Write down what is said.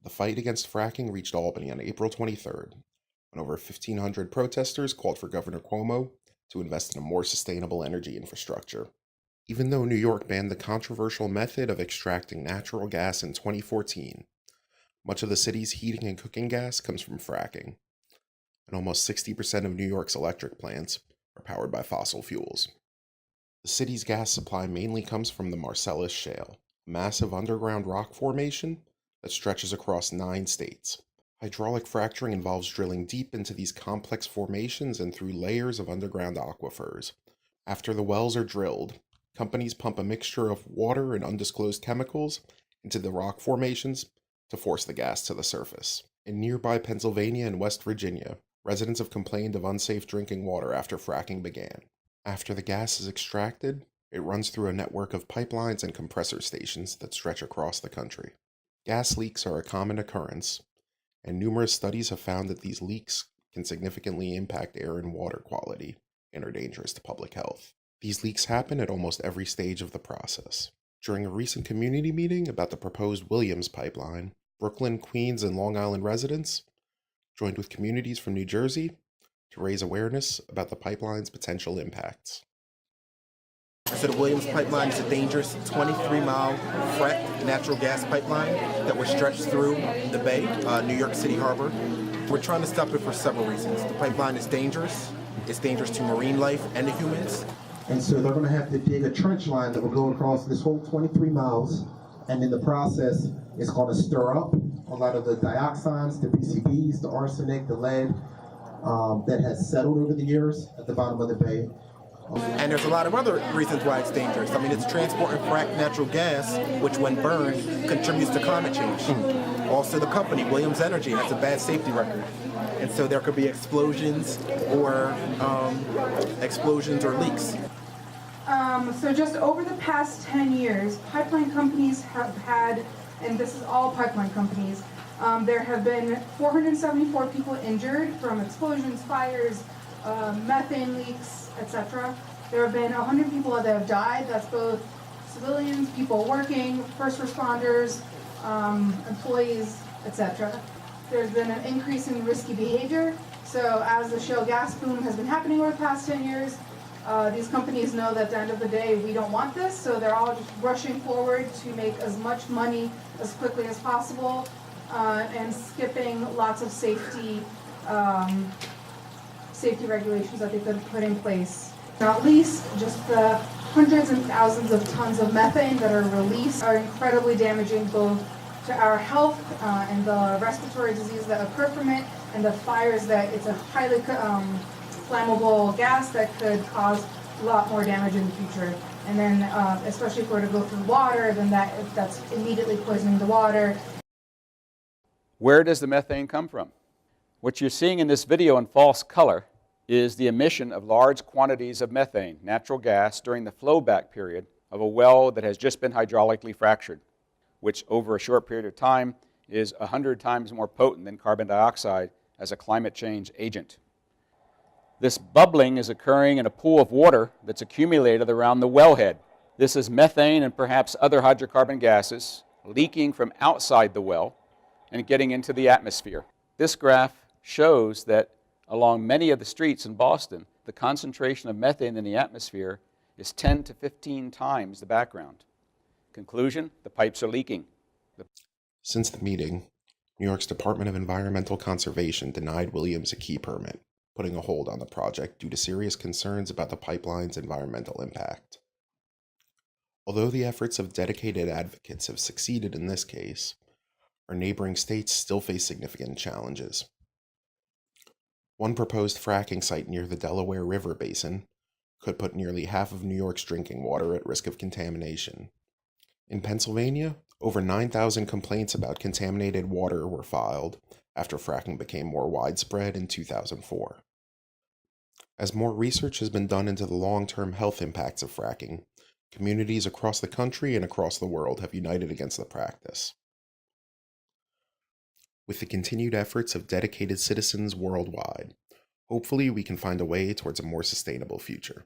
The fight against fracking reached Albany on April 23rd, when over 1,500 protesters called for Governor Cuomo to invest in a more sustainable energy infrastructure. Even though New York banned the controversial method of extracting natural gas in 2014, much of the city's heating and cooking gas comes from fracking, and almost 60% of New York's electric plants are powered by fossil fuels. The city's gas supply mainly comes from the Marcellus Shale, a massive underground rock formation that stretches across 9 states. Hydraulic fracturing involves drilling deep into these complex formations and through layers of underground aquifers. After the wells are drilled, companies pump a mixture of water and undisclosed chemicals into the rock formations to force the gas to the surface. In nearby Pennsylvania and West Virginia, residents have complained of unsafe drinking water after fracking began. After the gas is extracted, it runs through a network of pipelines and compressor stations that stretch across the country. Gas leaks are a common occurrence, and numerous studies have found that these leaks can significantly impact air and water quality and are dangerous to public health. These leaks happen at almost every stage of the process. During a recent community meeting about the proposed Williams pipeline, Brooklyn, Queens, and Long Island residents joined with communities from New Jersey to raise awareness about the pipeline's potential impacts. So the Williams pipeline is a dangerous 23-mile fracked natural gas pipeline that was stretched through the Bay, New York City Harbor. We're trying to stop it for several reasons. The pipeline is dangerous. It's dangerous to marine life and to humans. And so they're going to have to dig a trench line that will go across this whole 23 miles. And in the process, it's going to stir up a lot of the dioxins, the PCBs, the arsenic, the lead that has settled over the years at the bottom of the bay. And there's a lot of other reasons why it's dangerous. I mean, it's transporting fracked natural gas, which when burned, contributes to climate change. Also, the company, Williams Energy, has a bad safety record. And so there could be explosions or leaks. So just over the past 10 years, pipeline companies have had, and this is all pipeline companies, there have been 474 people injured from explosions, fires, methane leaks, etc. There have been 100 people that have died. That's both civilians, people working, first responders, employees, etc. There's been an increase in risky behavior. So as the shale gas boom has been happening over the past 10 years, these companies know that at the end of the day, we don't want this, so they're all just rushing forward to make as much money as quickly as possible and skipping lots of safety regulations that they could put in place. Not least, just the hundreds and thousands of tons of methane that are released are incredibly damaging both to our health and the respiratory disease that occur from it, and the fires that it's a highly flammable gas that could cause a lot more damage in the future. And then, especially if we're to go through water, then that's immediately poisoning the water. Where does the methane come from? What you're seeing in this video in false color is the emission of large quantities of methane, natural gas, during the flowback period of a well that has just been hydraulically fractured, which over a short period of time is 100 times more potent than carbon dioxide as a climate change agent. This bubbling is occurring in a pool of water that's accumulated around the wellhead. This is methane and perhaps other hydrocarbon gases leaking from outside the well and getting into the atmosphere. This graph shows that along many of the streets in Boston, the concentration of methane in the atmosphere is 10 to 15 times the background. Conclusion, the pipes are leaking. Since the meeting, New York's Department of Environmental Conservation denied Williams a key permit, putting a hold on the project due to serious concerns about the pipeline's environmental impact. Although the efforts of dedicated advocates have succeeded in this case, our neighboring states still face significant challenges. One proposed fracking site near the Delaware River Basin could put nearly half of New York's drinking water at risk of contamination. In Pennsylvania, over 9,000 complaints about contaminated water were filed after fracking became more widespread in 2004. As more research has been done into the long-term health impacts of fracking, communities across the country and across the world have united against the practice. With the continued efforts of dedicated citizens worldwide, hopefully we can find a way towards a more sustainable future.